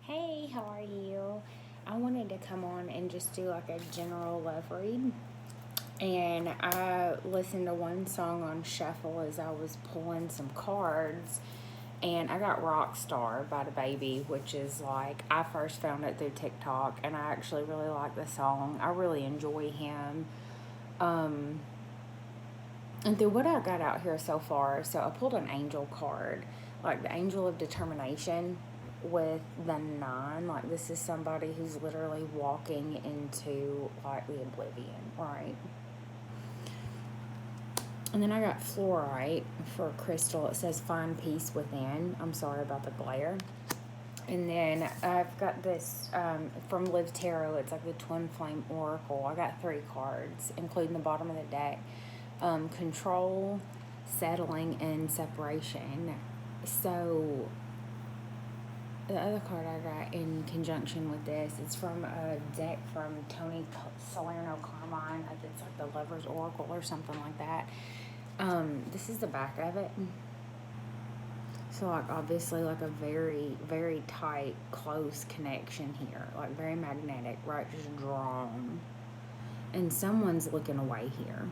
Hey, how are you? I wanted to come on and just do like a general love read. And I listened to one song on shuffle as I was pulling some cards. And I got Rockstar by the Baby, which is like, I first found it through TikTok. And I actually really like the song. I really enjoy him. Um, and through what I got out here so far, so I pulled an angel card, like the angel of determination with the 9. Like, this is somebody who's literally walking into like the oblivion, right? And then I got fluorite for crystal. It says find peace within. I'm sorry about the glare. And then I've got this from Live Tarot. It's like the Twin Flame Oracle. I got 3 cards, including the bottom of the deck. Control, settling, and separation. So the other card I got in conjunction with this is from a deck from Tony Salerno Carmine. I think it's like the Lover's Oracle or something like that. This is the back of it. So, like, obviously, like a very, very tight, close connection here. Like, very magnetic, right? Just drawn. And someone's looking away here.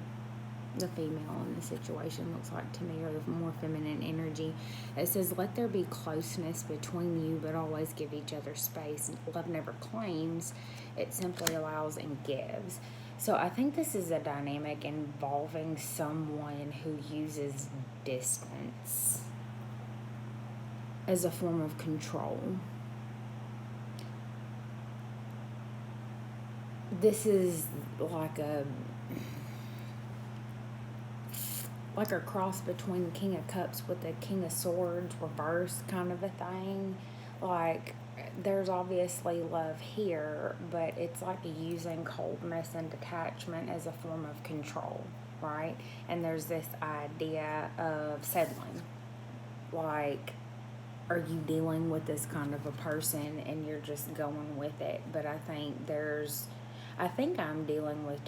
The female in the situation looks like to me, or the more feminine energy. It says, let there be closeness between you, but always give each other space. Love never claims, it simply allows and gives. So I think this is a dynamic involving someone who uses distance as a form of control. This is like a cross between the King of Cups with the King of Swords reversed kind of a thing. Like, there's obviously love here, but it's like using coldness and detachment as a form of control, right? And there's this idea of settling. Like, are you dealing with this kind of a person and you're just going with it? But I think I'm dealing with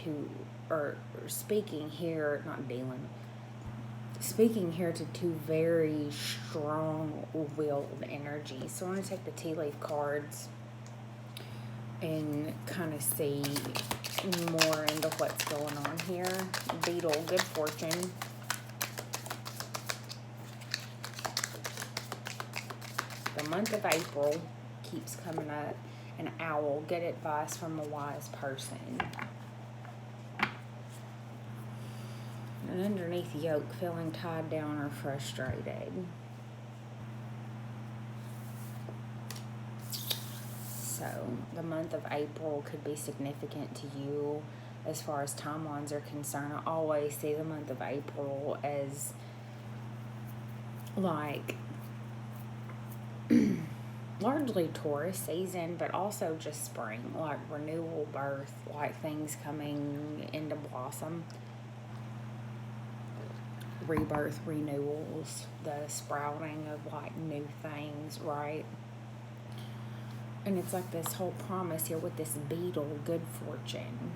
speaking here to 2 very strong-willed energies. So I'm going to take the tea leaf cards and kind of see more into what's going on here. Beetle, good fortune. The month of April keeps coming up. An owl, get advice from a wise person. And underneath yoke, feeling tied down or frustrated. So the month of April could be significant to you as far as timelines are concerned. I always see the month of April as like largely Taurus season, but also just spring, like renewal, birth, like things coming into blossom. Rebirth, renewals, the sprouting of like new things, right? And it's like this whole promise here with this beetle, good fortune.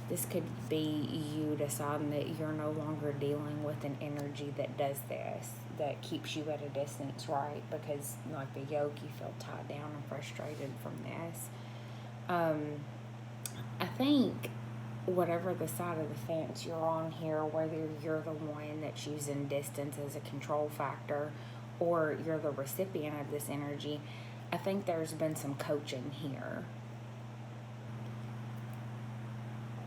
This could be you deciding that you're no longer dealing with an energy that does this, that keeps you at a distance, right? Because like the yoke, you feel tied down and frustrated from this. I think whatever the side of the fence you're on here, whether you're the one that's using distance as a control factor or you're the recipient of this energy, I think there's been some coaching here.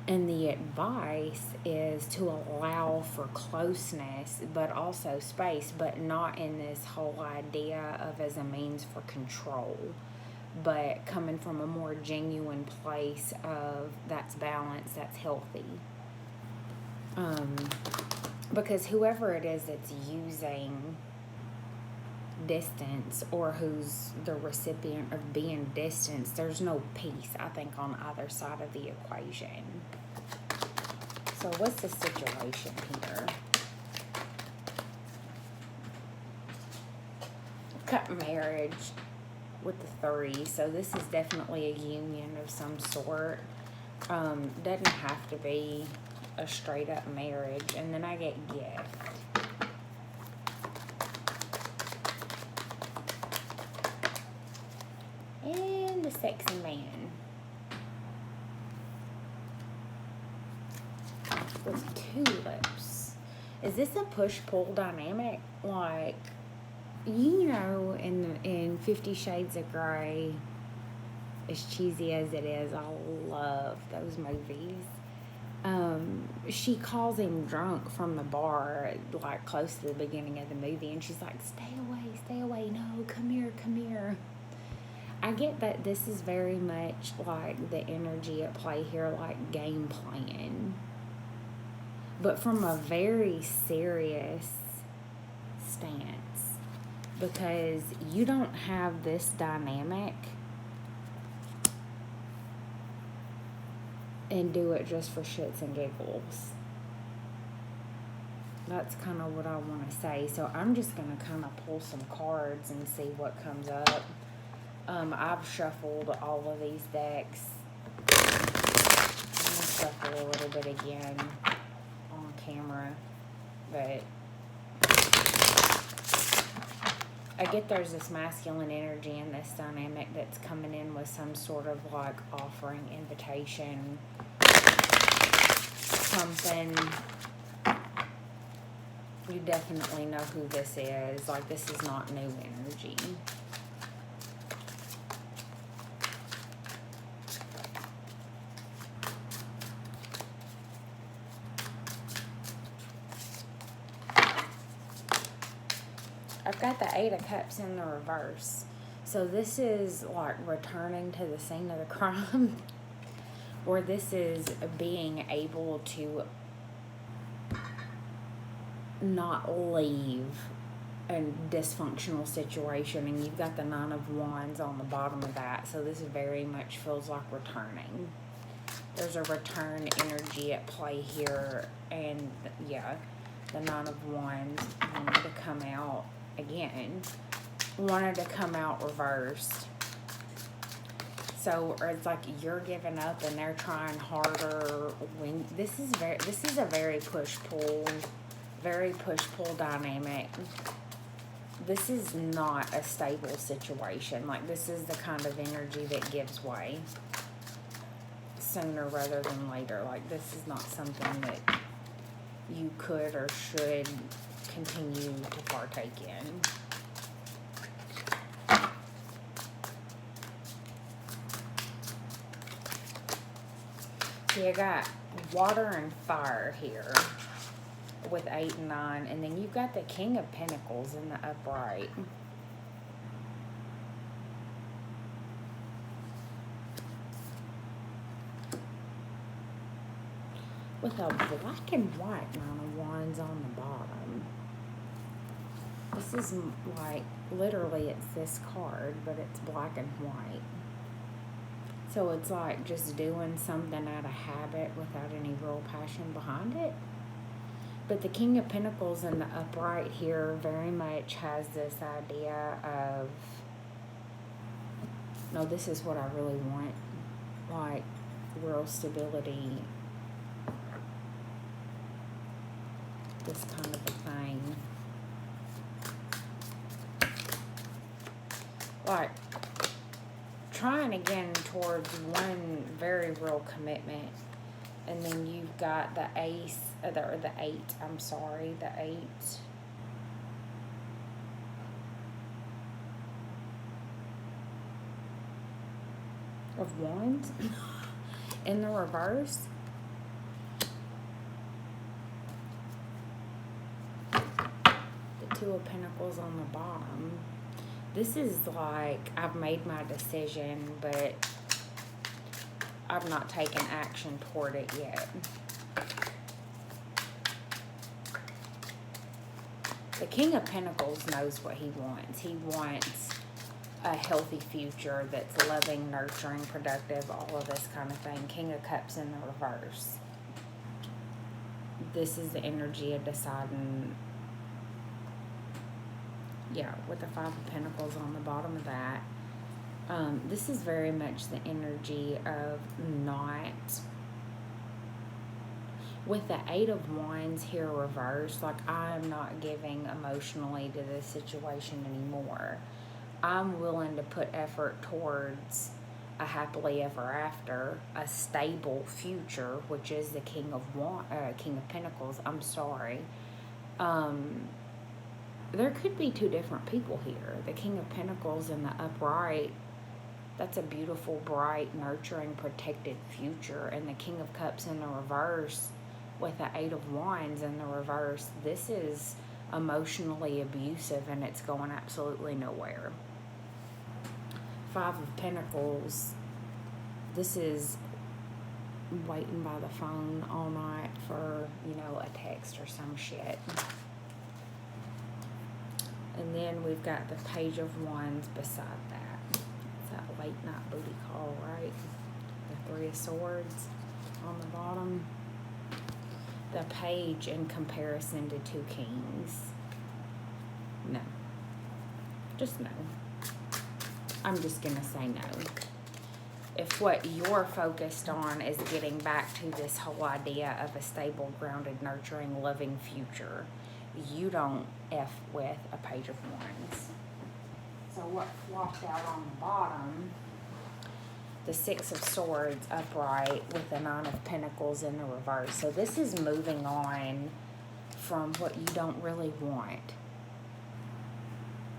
And the advice is to allow for closeness, but also space, but not in this whole idea of as a means for control, but coming from a more genuine place of that's balanced, that's healthy. Because whoever it is that's using distance or who's the recipient of being distanced, there's no peace, I think, on either side of the equation. So what's the situation here? Cut marriage with the 3. So this is definitely a union of some sort. Doesn't have to be a straight up marriage. And then I get gift. sexy man. With tulips. Is this a push-pull dynamic? Like, you know, in 50 Shades of Grey, as cheesy as it is, I love those movies. She calls him drunk from the bar, like, close to the beginning of the movie, and she's like, stay away, no, come here. I get that this is very much like the energy at play here, like game plan, but from a very serious stance, because you don't have this dynamic and do it just for shits and giggles. That's kind of what I want to say. So I'm just going to kind of pull some cards and see what comes up. I've shuffled all of these decks. I'm going to shuffle a little bit again on camera, but I get there's this masculine energy in this dynamic that's coming in with some sort of like offering, invitation, something. You definitely know who this is. Like, this is not new energy. I've got the Eight of Cups in the reverse. So this is like returning to the scene of the crime. Or this is being able to not leave a dysfunctional situation. And you've got the Nine of Wands on the bottom of that. So this very much feels like returning. There's a return energy at play here. And yeah, the Nine of Wands wanted to come out again. Wanted to come out reversed. So it's like you're giving up and they're trying harder. When this is a very push-pull dynamic. This is not a stable situation. Like, this is the kind of energy that gives way sooner rather than later. Like, this is not something that you could or should continue to partake in. So you got water and fire here with 8 and 9, and then you've got the King of Pentacles in the upright. With a black and white Nine of Wands on the bottom. This is like, literally it's this card, but it's black and white. So it's like just doing something out of habit without any real passion behind it. But the King of Pentacles in the upright here very much has this idea of, no, this is what I really want. Like, real stability. This kind of a thing. Like, trying again towards one very real commitment. And then you've got the Ace, or the 8, the 8. Of Wands in the reverse. The Two of Pentacles on the bottom. This is like, I've made my decision, but I've not taken action toward it yet. The King of Pentacles knows what he wants. He wants a healthy future that's loving, nurturing, productive, all of this kind of thing. King of Cups in the reverse. This is the energy of deciding, yeah, with the Five of Pentacles on the bottom of that. This is very much the energy of not, with the Eight of Wands here reversed, like, I'm not giving emotionally to this situation anymore. I'm willing to put effort towards a happily ever after, a stable future, which is the King of Pentacles. I'm sorry. There could be two different people here. The King of Pentacles in the upright, that's a beautiful, bright, nurturing, protected future. And the King of Cups in the reverse with the Eight of Wands in the reverse, this is emotionally abusive and it's going absolutely nowhere. Five of Pentacles, this is waiting by the phone all night for, a text or some shit. And then we've got the Page of Wands beside that. It's that late night booty call, right? The Three of Swords on the bottom. The Page in comparison to Two Kings. No. Just no. I'm just going to say no. If what you're focused on is getting back to this whole idea of a stable, grounded, nurturing, loving future, you don't F with a Page of Wands. So what flopped out on the bottom, the Six of Swords upright with the Nine of Pentacles in the reverse. So this is moving on from what you don't really want.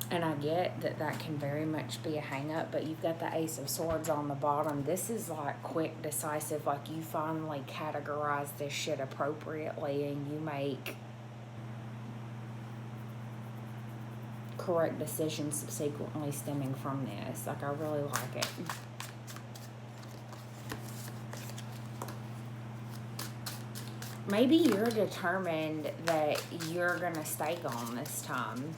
And I get that that can very much be a hang-up, but you've got the Ace of Swords on the bottom. This is like quick, decisive, like you finally categorize this shit appropriately and you make correct decisions subsequently stemming from this. Like, I really like it. Maybe you're determined that you're going to stay gone this time.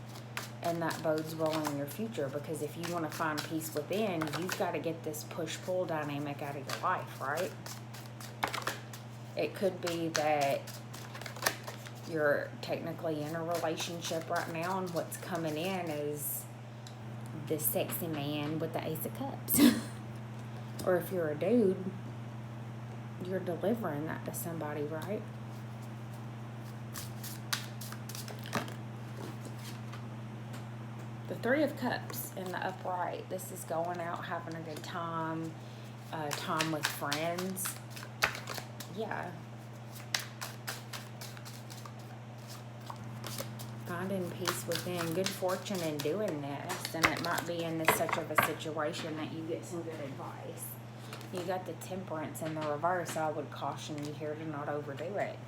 And that bodes well in your future, because if you want to find peace within, you've got to get this push-pull dynamic out of your life, right? It could be that you're technically in a relationship right now, and what's coming in is this sexy man with the Ace of Cups. Or if you're a dude, you're delivering that to somebody, right? The Three of Cups in the upright. This is going out, having a good time, time with friends. Yeah. Finding peace within. Good fortune in doing this. And it might be in this such of a situation that you get some good advice. You got the Temperance in the reverse. I would caution you here to not overdo it.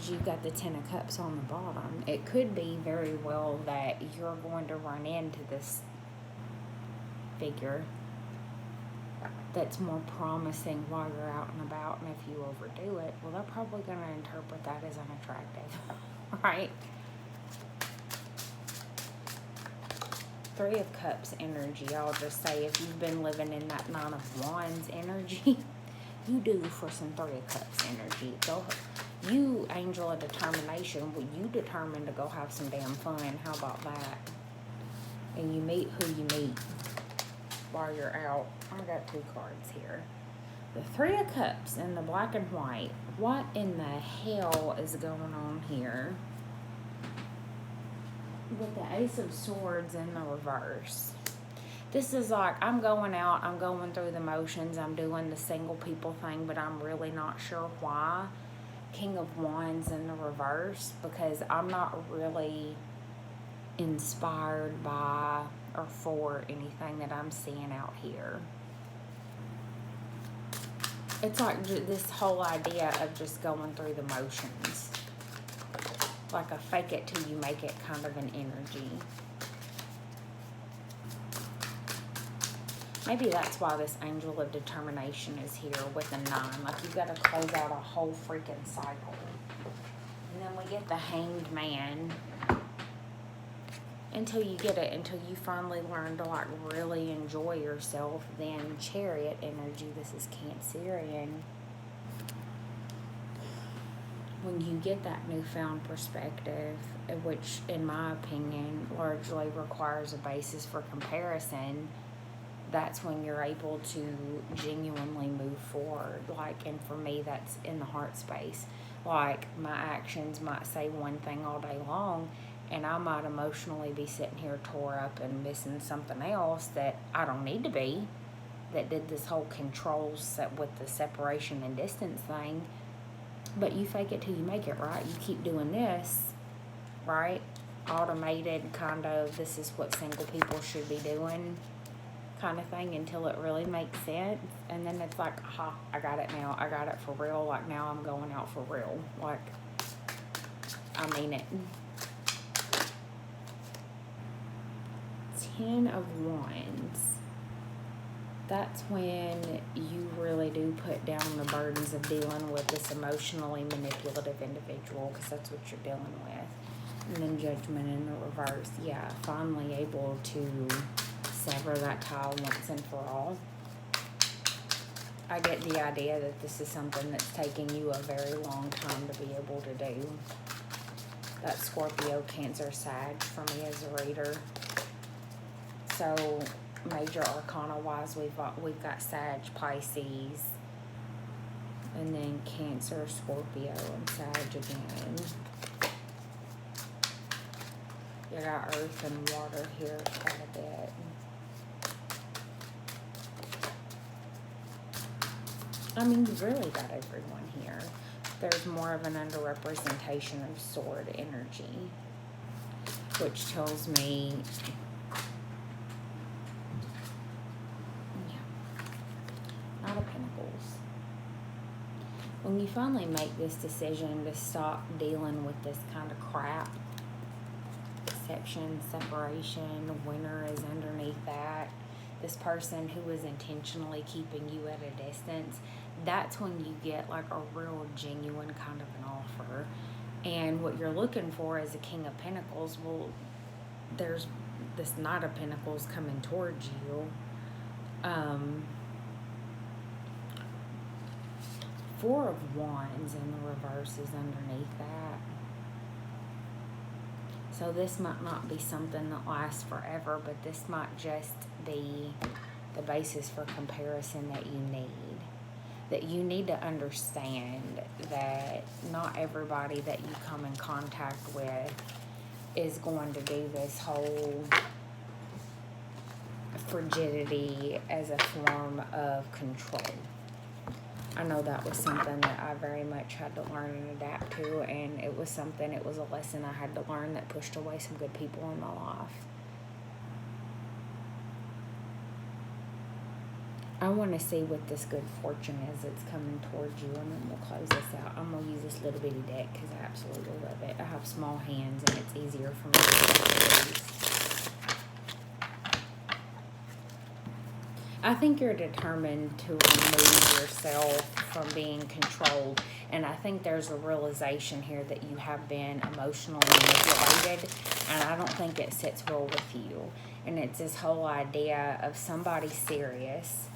You've got the Ten of Cups on the bottom. It could be very well that you're going to run into this figure that's more promising while you're out and about, and if you overdo it, well, they're probably going to interpret that as unattractive, right? Three of Cups energy, I'll just say, if you've been living in that Nine of Wands energy, you do for some Three of Cups energy. Go ahead. You, angel of determination, well, you determined to go have some damn fun. How about that? And you meet who you meet while you're out. I got two cards here. The Three of Cups in the black and white. What in the hell is going on here? With the Ace of Swords in the reverse. This is like, I'm going out, I'm going through the motions, I'm doing the single people thing, but I'm really not sure why. King of Wands in the reverse, because I'm not really inspired by or for anything that I'm seeing out here. It's like this whole idea of just going through the motions. Like a fake it till you make it kind of an energy. Maybe that's why this angel of determination is here with a 9. Like, you've got to close out a whole freaking cycle. And then we get the Hanged Man. Until you get it, until you finally learn to, like, really enjoy yourself. Then Chariot energy, this is Cancerian. When you get that newfound perspective, which, in my opinion, largely requires a basis for comparison, that's when you're able to genuinely move forward. Like, and for me, that's in the heart space. Like, my actions might say one thing all day long, and I might emotionally be sitting here tore up and missing something else that I don't need to be. that did this whole control set with the separation and distance thing. But you fake it till you make it, right? You keep doing this, right? Automated kind of, this is what single people should be doing kind of thing until it really makes sense. And then it's like, aha, I got it now. I got it for real. Like, now I'm going out for real. Like, I mean it. 10 of Wands. That's when you really do put down the burdens of dealing with this emotionally manipulative individual, because that's what you're dealing with. And then Judgment in the reverse. Yeah, finally able to sever that tie once and for all. I get the idea that this is something that's taking you a very long time to be able to do. That Scorpio, Cancer, Sag for me as a reader. So major arcana wise, we've got Sag, Pisces, and then Cancer, Scorpio, and Sag again. You got Earth and Water here quite a bit. I mean, you've really got everyone here. There's more of an underrepresentation of sword energy, which tells me, yeah, Knight of Pentacles. When you finally make this decision to stop dealing with this kind of crap, deception, separation, winter is underneath that, this person who is intentionally keeping you at a distance, that's when you get like a real genuine kind of an offer. And what you're looking for is a King of Pentacles. Well, there's this Knight of Pentacles coming towards you. Four of Wands in the reverse is underneath that. So this might not be something that lasts forever, but this might just be the basis for comparison that you need. That you need to understand that not everybody that you come in contact with is going to do this whole frigidity as a form of control. I know that was something that I very much had to learn and adapt to, and it was a lesson I had to learn that pushed away some good people in my life. I want to see what this good fortune is that's coming towards you, and then we'll close this out. I'm going to use this little bitty deck because I absolutely love it. I have small hands, and it's easier for me to use. I think you're determined to remove yourself from being controlled, and I think there's a realization here that you have been emotionally manipulated, and I don't think it sits well with you. And it's this whole idea of somebody serious,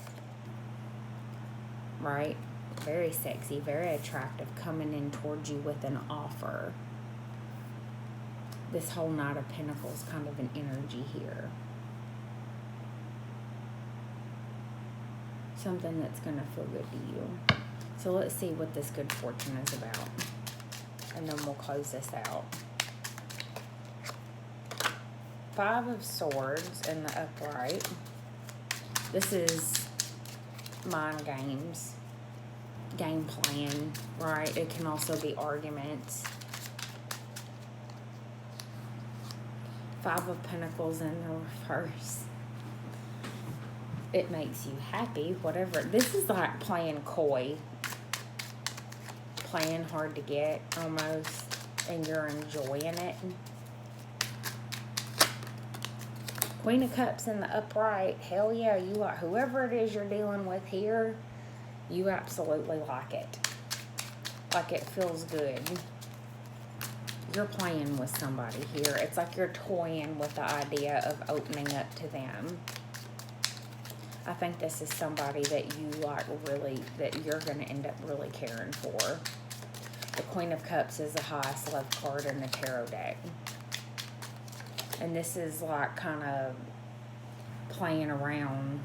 right? Very sexy, very attractive, coming in towards you with an offer. This whole Knight of Pentacles kind of an energy here. Something that's going to feel good to you. So let's see what this good fortune is about. And then we'll close this out. Five of Swords in the upright. This is mind games. Game plan, right? It can also be arguments. Five of Pentacles in the reverse. It makes you happy, whatever. This is like playing coy. Playing hard to get, almost. And you're enjoying it. Queen of Cups in the upright. Hell yeah, you like whoever it is you're dealing with here, you absolutely like it. Like it feels good. You're playing with somebody here. It's like you're toying with the idea of opening up to them. I think this is somebody that you like really, that you're going to end up really caring for. The Queen of Cups is the highest love card in the tarot deck. And this is like kind of playing around,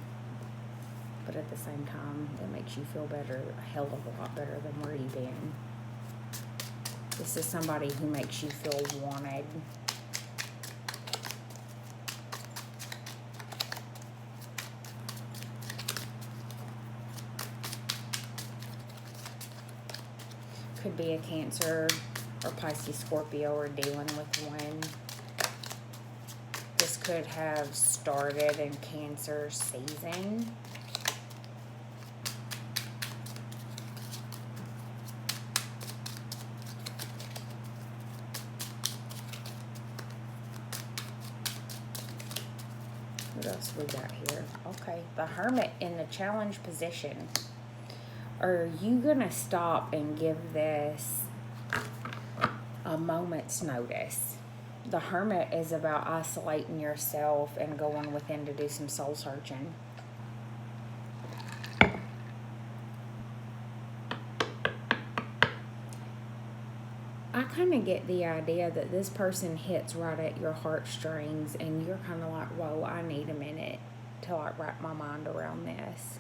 but at the same time, it makes you feel better, a hell of a lot better than where you've been. This is somebody who makes you feel wanted. Could be a Cancer or Pisces, Scorpio, or dealing with one. This could have started in Cancer season. What else we got here? Okay, the Hermit in the challenge position. Are you going to stop and give this a moment's notice? The Hermit is about isolating yourself and going within to do some soul searching. I kind of get the idea that this person hits right at your heartstrings and you're kind of like, whoa, I need a minute to like wrap my mind around this.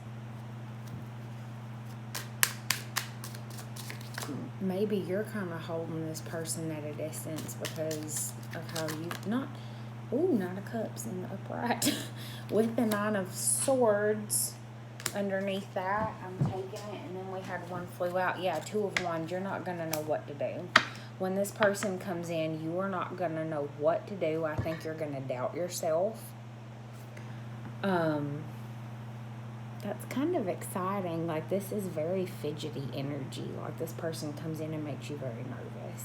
Maybe you're kind of holding this person at a distance because of how you, Nine of Cups in the upright with the Nine of Swords underneath that. I'm taking it, and then we had one flew out. Yeah, Two of Wands. You're not going to know what to do. When this person comes in, you are not going to know what to do. I think you're going to doubt yourself. That's kind of exciting. Like, this is very fidgety energy. Like, this person comes in and makes you very nervous.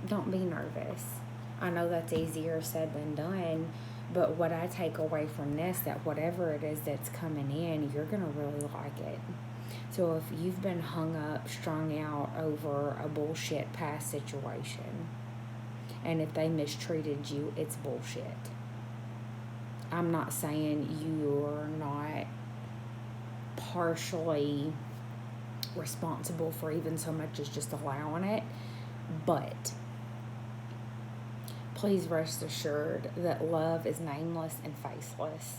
Don't be nervous. I know that's easier said than done, but what I take away from this, that whatever it is that's coming in, you're going to really like it. So if you've been hung up, strung out over a bullshit past situation, and if they mistreated you, it's bullshit. I'm not saying you're not partially responsible for even so much as just allowing it, but please rest assured that love is nameless and faceless,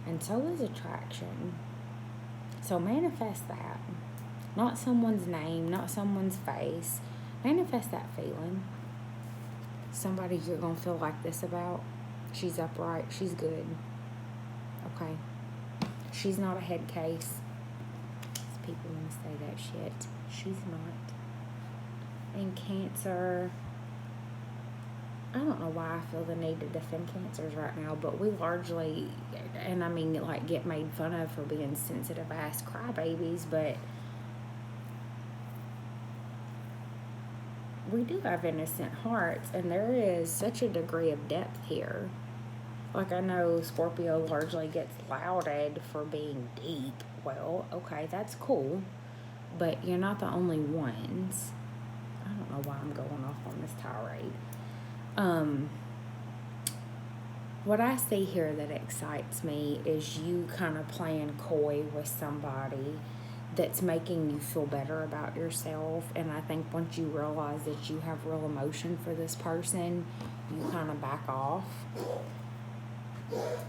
and so is attraction. So manifest that. Not someone's name, not someone's face. Manifest that feeling. Somebody you're going to feel like this about. She's upright. She's good. Okay. She's not a head case. People want to say that shit. She's not. And Cancer, I don't know why I feel the need to defend Cancers right now, but we largely, and I mean, like, get made fun of for being sensitive ass crybabies, but we do have innocent hearts, and there is such a degree of depth here. Like, I know Scorpio largely gets lauded for being deep. Well, okay, that's cool, but you're not the only ones. I don't know why I'm going off on this tirade. What I see here that excites me is you kind of playing coy with somebody that's making you feel better about yourself. And I think once you realize that you have real emotion for this person, you kind of back off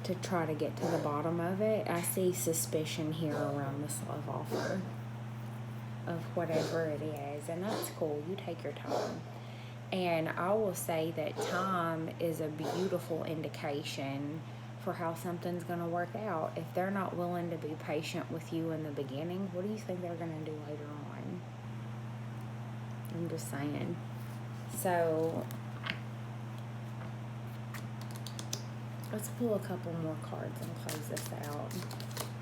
to try to get to the bottom of it. I see suspicion here around this love offer of whatever it is, and that's cool. You take your time. And I will say that time is a beautiful indication for how something's going to work out. If they're not willing to be patient with you in the beginning, what do you think they're going to do later on? I'm just saying. So, let's pull a couple more cards and close this out.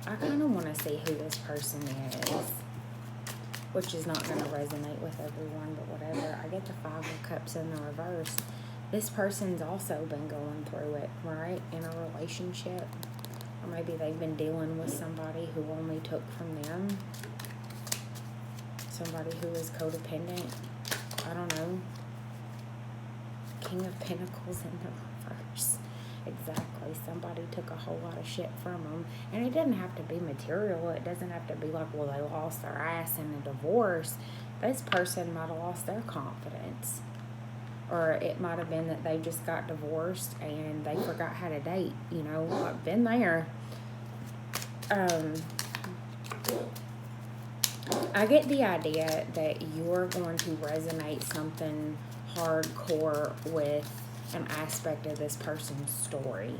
I kind of want to see who this person is, which is not going to resonate with everyone, but whatever. I get the Five of Cups in the reverse. This person's also been going through it, right, in a relationship. Or maybe they've been dealing with somebody who only took from them. Somebody who is codependent. I don't know. King of Pentacles in the reverse. Exactly. Somebody took a whole lot of shit from them. And it doesn't have to be material. It doesn't have to be like, well, they lost their ass in a divorce. This person might have lost their confidence. Or it might have been that they just got divorced and they forgot how to date. You know, I've been there. I get the idea that you're going to resonate something hardcore with an aspect of this person's story.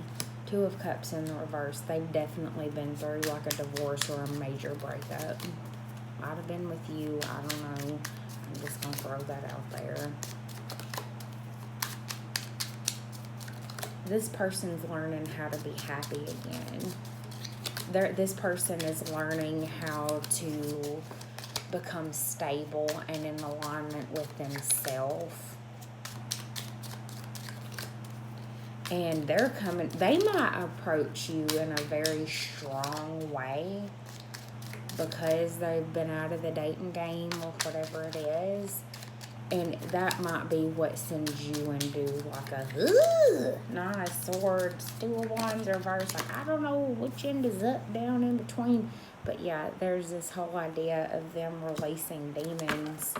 Two of Cups in the reverse. They've definitely been through like a divorce or a major breakup. Might have been with you. I don't know. I'm just going to throw that out there. This person's learning how to be happy again. This person is learning how to become stable and in alignment with themselves. And they might approach you in a very strong way because they've been out of the dating game or whatever it is. And that might be what sends you into like a Nine of Swords, Two of Wands reverse. Like, I don't know which end is up, down, in between. But yeah, there's this whole idea of them releasing demons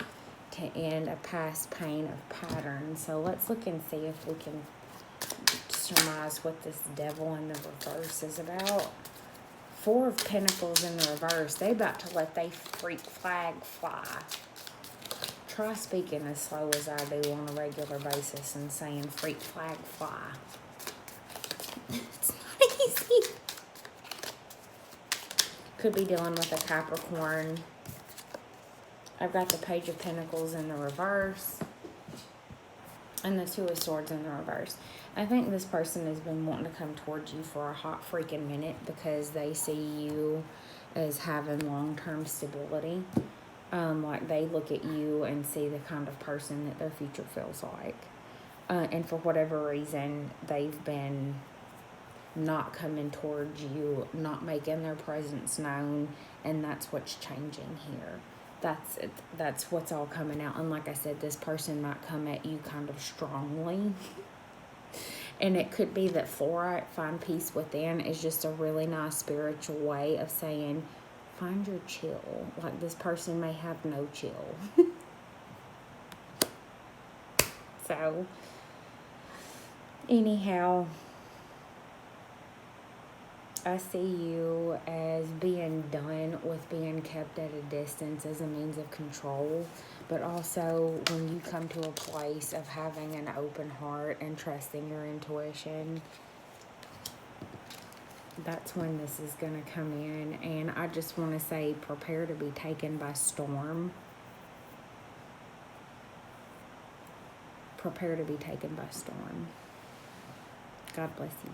to end a past pain of patterns. So let's look and see if we can surmise what this Devil in the reverse is about. Four of Pentacles in the reverse. They about to let they freak flag fly. Try speaking as slow as I do on a regular basis and saying freak flag fly. It's not easy. Could be dealing with a Capricorn. I've got the Page of Pentacles in the reverse. And the Two of Swords in the reverse. I think this person has been wanting to come towards you for a hot freaking minute because they see you as having long-term stability. Like they look at you and see the kind of person that their future feels like. And for whatever reason, they've been not coming towards you, not making their presence known, and that's what's changing here. That's what's all coming out. And like I said, this person might come at you kind of strongly. And it could be that fluorite, find peace within, is just a really nice spiritual way of saying, find your chill. Like this person may have no chill. So, anyhow, I see you as being done with being kept at a distance as a means of control, but also when you come to a place of having an open heart and trusting your intuition, that's when this is going to come in. And I just want to say, prepare to be taken by storm. Prepare to be taken by storm. God bless you.